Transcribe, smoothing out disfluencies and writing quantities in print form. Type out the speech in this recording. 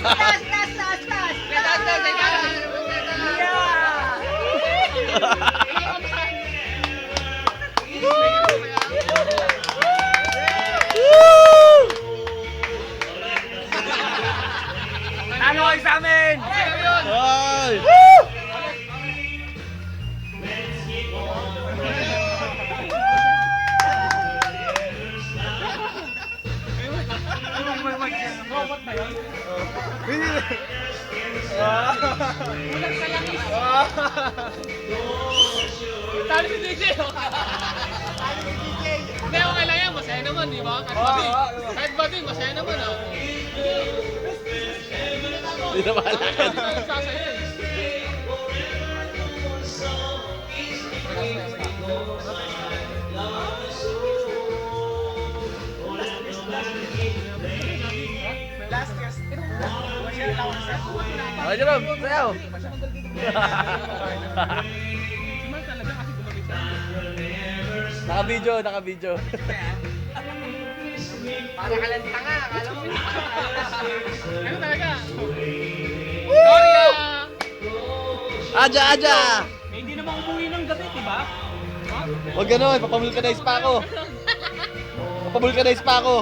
Taas, taas, taas, taas. Talo kayo sa amin! Ay! Robot ba yun? Talo si DJ! Hindi, okay lang yan. Masaya naman, di ba? Kahit ba din, masaya naman. Hindi na mahalakad. Sasaya eh. Last year. Oh, Jerome, sayaw. Naka-video, naka-video. Para ka lang tanga. Akala mo. Ano talaga? Sorry Aja, aja! hindi naman umuwi ng gabi, di ba? Huwag ganon, papamulkanize pa ako. Papamulkanize pa ako.